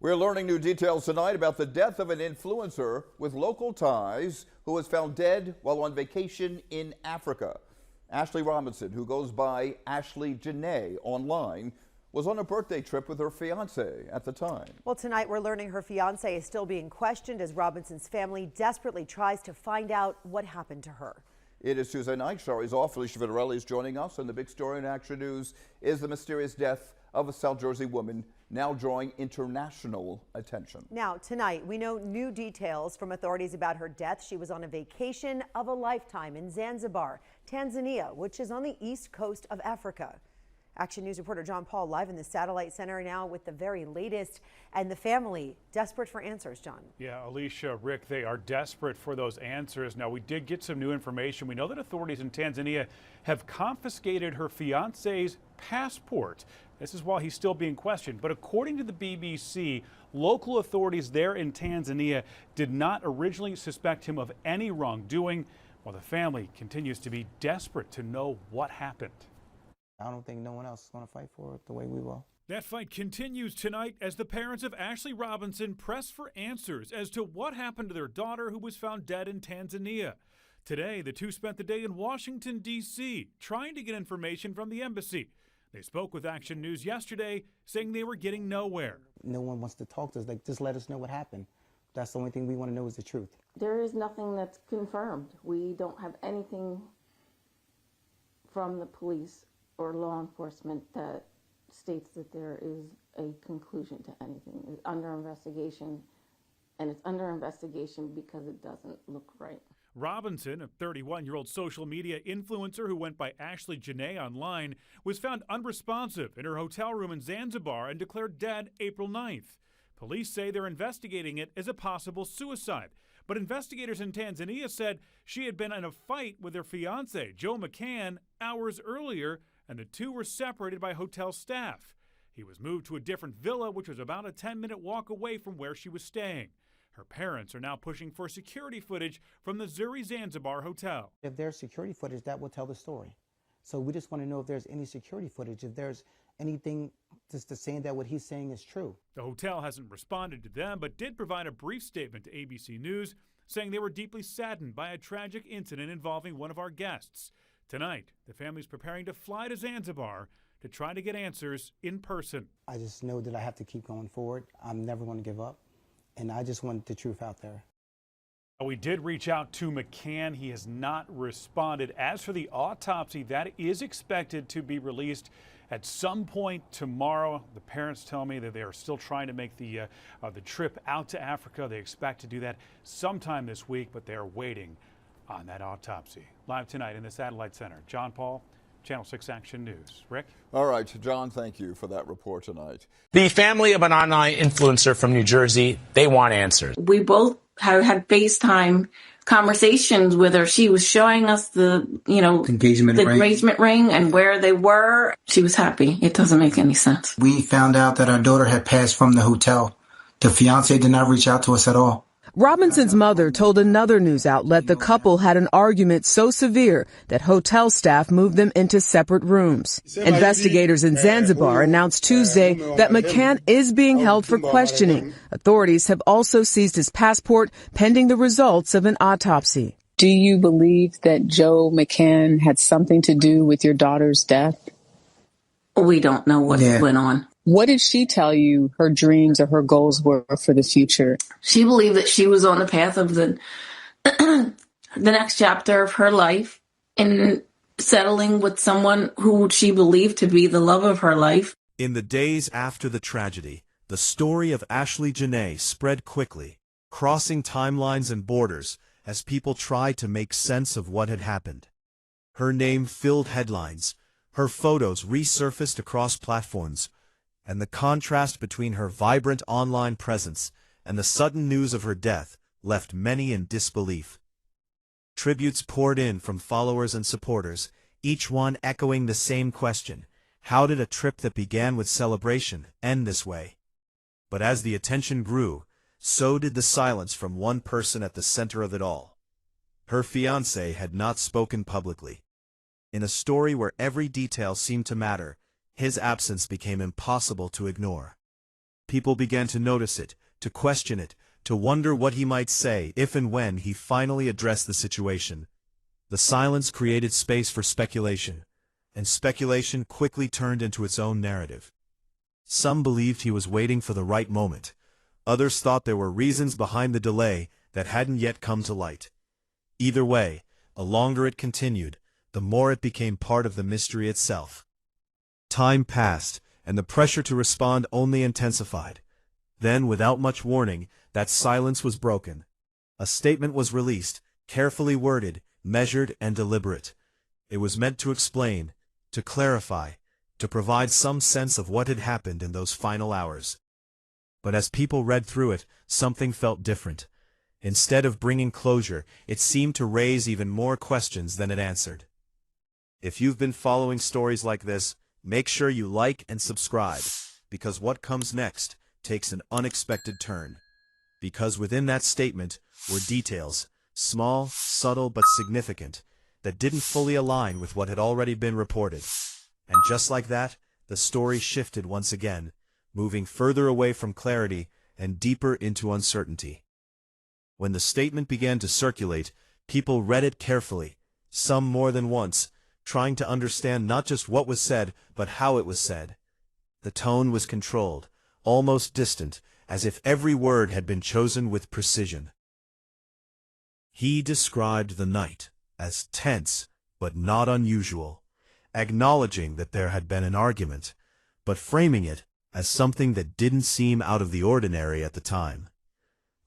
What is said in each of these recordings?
We're learning new details tonight about the death of an influencer with local ties who was found dead while on vacation in Africa. Ashlee Robinson, who goes by Ashlee Jenae online, was on a birthday trip with her fiancé at the time. Well, tonight we're learning her fiancé is still being questioned as Robinson's family desperately tries to find out what happened to her. It is Tuesday night. Shari's off. Felicia Vitarelli is joining us, and the big story in Action News is the mysterious death of a South Jersey woman, now drawing international attention. Now, tonight, we know new details from authorities about her death. She was on a vacation of a lifetime in Zanzibar, Tanzania, which is on the east coast of Africa. Action News reporter John Paul live in the Satellite Center now with the very latest, and the family desperate for answers, John. Yeah, Alicia, Rick, they are desperate for those answers. Now, we did get some new information. We know that authorities in Tanzania have confiscated her fiance's passport. This is while he's still being questioned. But according to the BBC, local authorities there in Tanzania did not originally suspect him of any wrongdoing, while the family continues to be desperate to know what happened. I don't think no one else is going to fight for it the way we will. That fight continues tonight as the parents of Ashlee Robinson press for answers as to what happened to their daughter who was found dead in Tanzania. Today, the two spent the day in Washington, D.C., trying to get information from the embassy. They spoke with Action News yesterday, saying they were getting nowhere. No one wants to talk to us. Like, just let us know what happened. That's the only thing we want to know is the truth. There is nothing that's confirmed. We don't have anything from the police or law enforcement that states that there is a conclusion to anything. It's under investigation, and it's under investigation because it doesn't look right. Robinson, a 31-year-old social media influencer who went by Ashlee Jenae online, was found unresponsive in her hotel room in Zanzibar and declared dead April 9th. Police say they're investigating it as a possible suicide, but investigators in Tanzania said she had been in a fight with her fiancé, Joe McCann, hours earlier, and the two were separated by hotel staff. He was moved to a different villa, which was about a 10-minute walk away from where she was staying. Her parents are now pushing for security footage from the Zuri Zanzibar hotel. If there's security footage, that will tell the story. So we just want to know if there's any security footage, if there's anything just to saying that what he's saying is true. The hotel hasn't responded to them, but did provide a brief statement to ABC News, saying they were deeply saddened by a tragic incident involving one of our guests. Tonight, the family's preparing to fly to Zanzibar to try to get answers in person. I just know that I have to keep going forward. I'm never going to give up, and I just want the truth out there. We did reach out to McCann. He has not responded. As for the autopsy, that is expected to be released at some point tomorrow. The parents tell me that they are still trying to make the trip out to Africa. They expect to do that sometime this week, but they are waiting on that autopsy. Live tonight in the Satellite Center, John Paul, Channel 6 Action News. Rick? All right, John, thank you for that report tonight. The family of an online influencer from New Jersey, they want answers. We both have had FaceTime conversations with her. She was showing us the engagement ring and where they were. She was happy. It doesn't make any sense. We found out that our daughter had passed from the hotel. The fiancé did not reach out to us at all. Robinson's mother told another news outlet the couple had an argument so severe that hotel staff moved them into separate rooms. Investigators in Zanzibar announced Tuesday that McCann is being held for questioning. Authorities have also seized his passport pending the results of an autopsy. Do you believe that Joe McCann had something to do with your daughter's death? We don't know what went on. What did she tell you her dreams or her goals were for the future? She believed that she was on the path of the next chapter of her life in settling with someone who she believed to be the love of her life. In the days after the tragedy, the story of Ashlee Jenae spread quickly, crossing timelines and borders as people tried to make sense of what had happened. Her name filled headlines, her photos resurfaced across platforms, and the contrast between her vibrant online presence and the sudden news of her death left many in disbelief. Tributes poured in from followers and supporters, each one echoing the same question: how did a trip that began with celebration end this way? But as the attention grew, so did the silence from one person at the center of it all. Her fiancé had not spoken publicly. In a story where every detail seemed to matter, his absence became impossible to ignore. People began to notice it, to question it, to wonder what he might say if and when he finally addressed the situation. The silence created space for speculation, and speculation quickly turned into its own narrative. Some believed he was waiting for the right moment. Others thought there were reasons behind the delay that hadn't yet come to light. Either way, the longer it continued, the more it became part of the mystery itself. Time passed, and the pressure to respond only intensified. Then, without much warning, that silence was broken. A statement was released, carefully worded, measured, and deliberate. It was meant to explain, to clarify, to provide some sense of what had happened in those final hours. But as people read through it, something felt different. Instead of bringing closure, it seemed to raise even more questions than it answered. If you've been following stories like this, make sure you like and subscribe, because what comes next takes an unexpected turn. Because within that statement were details, small, subtle, but significant, that didn't fully align with what had already been reported. And just like that, the story shifted once again, moving further away from clarity and deeper into uncertainty. When the statement began to circulate, people read it carefully, some more than once, trying to understand not just what was said, but how it was said. The tone was controlled, almost distant, as if every word had been chosen with precision. He described the night as tense, but not unusual, acknowledging that there had been an argument, but framing it as something that didn't seem out of the ordinary at the time.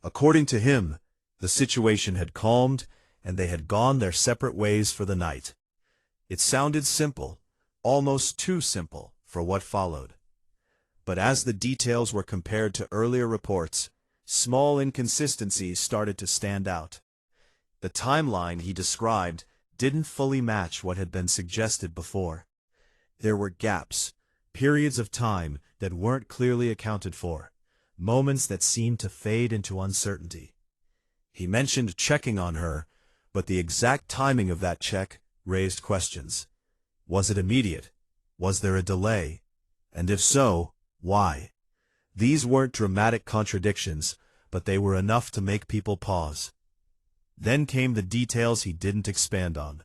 According to him, the situation had calmed, and they had gone their separate ways for the night. It sounded simple, almost too simple for what followed. But as the details were compared to earlier reports, small inconsistencies started to stand out. The timeline he described didn't fully match what had been suggested before. There were gaps, periods of time that weren't clearly accounted for, moments that seemed to fade into uncertainty. He mentioned checking on her, but the exact timing of that check raised questions. Was it immediate? Was there a delay? And if so, why? These weren't dramatic contradictions, but they were enough to make people pause. Then came the details he didn't expand on.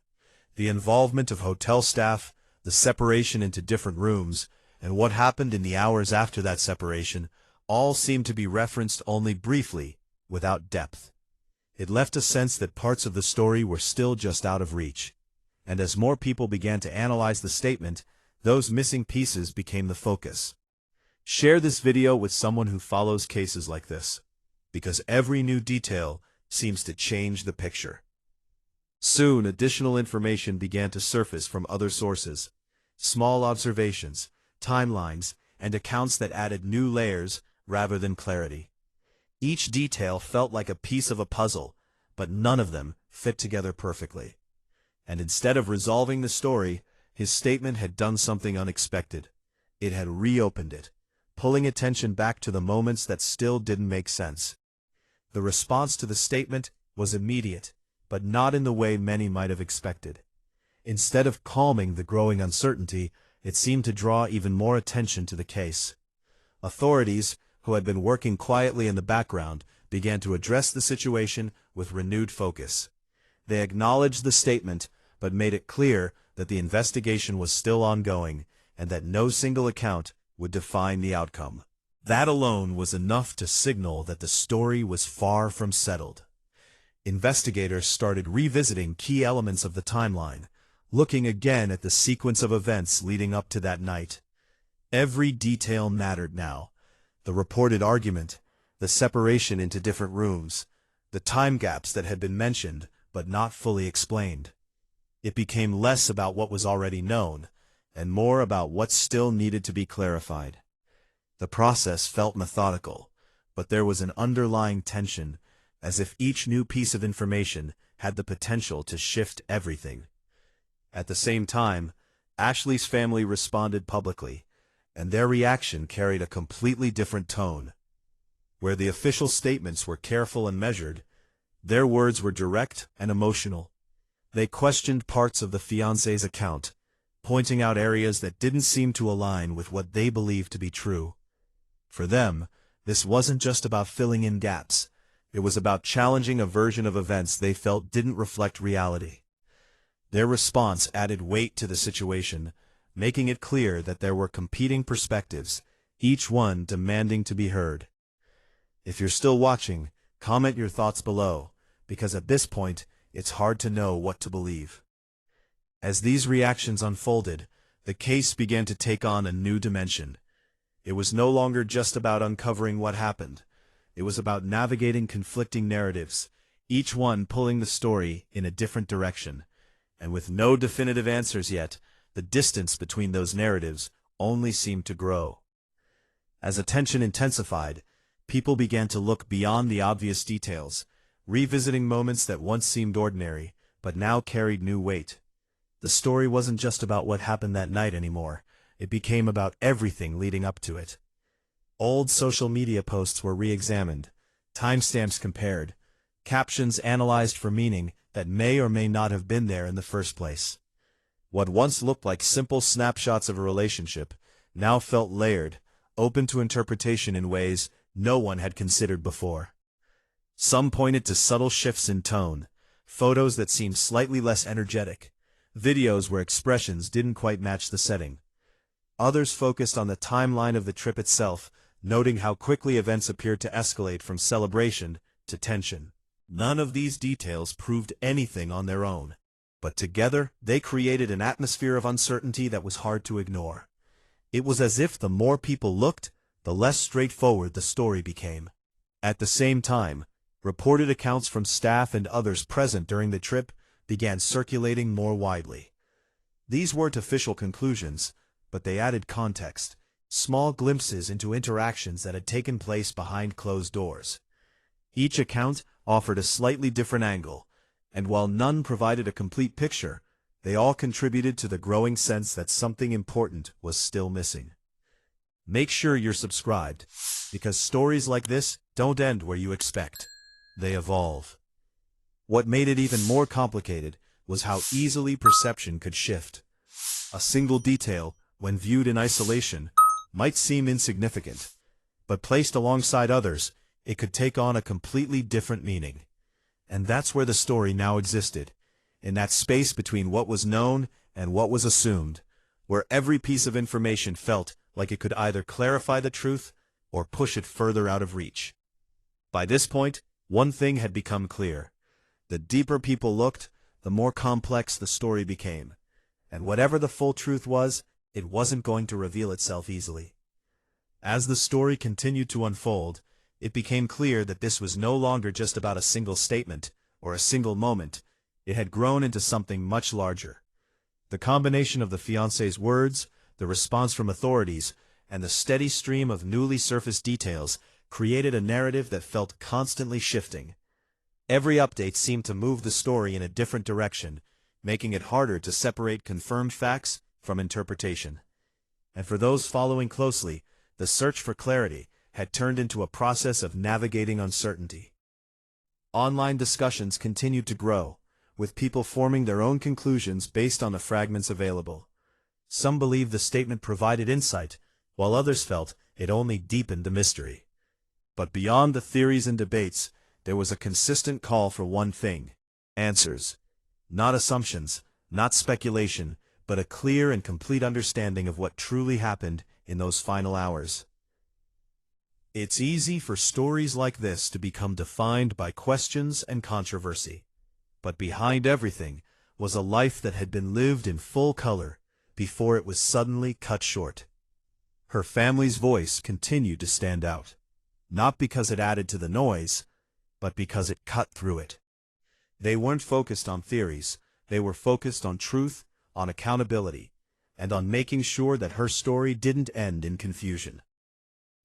The involvement of hotel staff, the separation into different rooms, and what happened in the hours after that separation, all seemed to be referenced only briefly, without depth. It left a sense that parts of the story were still just out of reach. And as more people began to analyze the statement, those missing pieces became the focus. Share this video with someone who follows cases like this, because every new detail seems to change the picture. Soon, additional information began to surface from other sources. Small observations, timelines, and accounts that added new layers rather than clarity. Each detail felt like a piece of a puzzle, but none of them fit together perfectly. And instead of resolving the story, his statement had done something unexpected. It had reopened it, pulling attention back to the moments that still didn't make sense. The response to the statement was immediate, but not in the way many might have expected. Instead of calming the growing uncertainty, it seemed to draw even more attention to the case. Authorities, who had been working quietly in the background, began to address the situation with renewed focus. They acknowledged the statement, but made it clear that the investigation was still ongoing, and that no single account would define the outcome. That alone was enough to signal that the story was far from settled. Investigators started revisiting key elements of the timeline, looking again at the sequence of events leading up to that night. Every detail mattered now. The reported argument, the separation into different rooms, the time gaps that had been mentioned but not fully explained. It became less about what was already known, and more about what still needed to be clarified. The process felt methodical, but there was an underlying tension, as if each new piece of information had the potential to shift everything. At the same time, Ashlee's family responded publicly, and their reaction carried a completely different tone. Where the official statements were careful and measured, their words were direct and emotional. They questioned parts of the fiancé's account, pointing out areas that didn't seem to align with what they believed to be true. For them, this wasn't just about filling in gaps. It was about challenging a version of events they felt didn't reflect reality. Their response added weight to the situation, making it clear that there were competing perspectives, each one demanding to be heard. If you're still watching, comment your thoughts below, because at this point, it's hard to know what to believe. As these reactions unfolded, the case began to take on a new dimension. It was no longer just about uncovering what happened. It was about navigating conflicting narratives, each one pulling the story in a different direction. And with no definitive answers yet, the distance between those narratives only seemed to grow. As attention intensified, people began to look beyond the obvious details, revisiting moments that once seemed ordinary, but now carried new weight. The story wasn't just about what happened that night anymore. It became about everything leading up to it. Old social media posts were re-examined, timestamps compared, captions analyzed for meaning that may or may not have been there in the first place. What once looked like simple snapshots of a relationship now felt layered, open to interpretation in ways no one had considered before. Some pointed to subtle shifts in tone, photos that seemed slightly less energetic, videos where expressions didn't quite match the setting. Others focused on the timeline of the trip itself, noting how quickly events appeared to escalate from celebration to tension. None of these details proved anything on their own, but together they created an atmosphere of uncertainty that was hard to ignore. It was as if the more people looked, the less straightforward the story became. At the same time, reported accounts from staff and others present during the trip began circulating more widely. These weren't official conclusions, but they added context, small glimpses into interactions that had taken place behind closed doors. Each account offered a slightly different angle, and while none provided a complete picture, they all contributed to the growing sense that something important was still missing. Make sure you're subscribed, because stories like this don't end where you expect. They evolve. What made it even more complicated was how easily perception could shift. A single detail, when viewed in isolation, might seem insignificant, but placed alongside others, it could take on a completely different meaning. And that's where the story now existed, in that space between what was known and what was assumed, where every piece of information felt like it could either clarify the truth or push it further out of reach. By this point, one thing had become clear. The deeper people looked, the more complex the story became. And whatever the full truth was, it wasn't going to reveal itself easily. As the story continued to unfold, it became clear that this was no longer just about a single statement or a single moment. It had grown into something much larger. The combination of the fiancé's words, the response from authorities, and the steady stream of newly surfaced details created a narrative that felt constantly shifting. Every update seemed to move the story in a different direction, making it harder to separate confirmed facts from interpretation. And for those following closely, the search for clarity had turned into a process of navigating uncertainty. Online discussions continued to grow, with people forming their own conclusions based on the fragments available. Some believed the statement provided insight, while others felt it only deepened the mystery. But beyond the theories and debates, there was a consistent call for one thing: answers. Not assumptions, not speculation, but a clear and complete understanding of what truly happened in those final hours. It's easy for stories like this to become defined by questions and controversy. But behind everything was a life that had been lived in full color before it was suddenly cut short. Her family's voice continued to stand out, not because it added to the noise, but because it cut through it. They weren't focused on theories, they were focused on truth, on accountability, and on making sure that her story didn't end in confusion.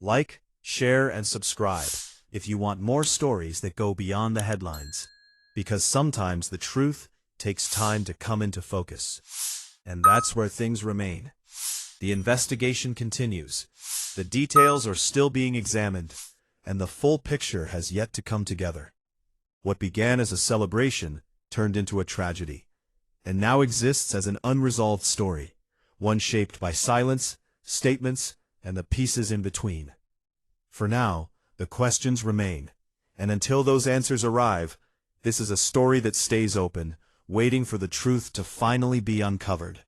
Like, share, and subscribe if you want more stories that go beyond the headlines, because sometimes the truth takes time to come into focus. And that's where things remain. The investigation continues, the details are still being examined, and the full picture has yet to come together. What began as a celebration turned into a tragedy, and now exists as an unresolved story, one shaped by silence, statements, and the pieces in between. For now, the questions remain. And until those answers arrive, this is a story that stays open, waiting for the truth to finally be uncovered.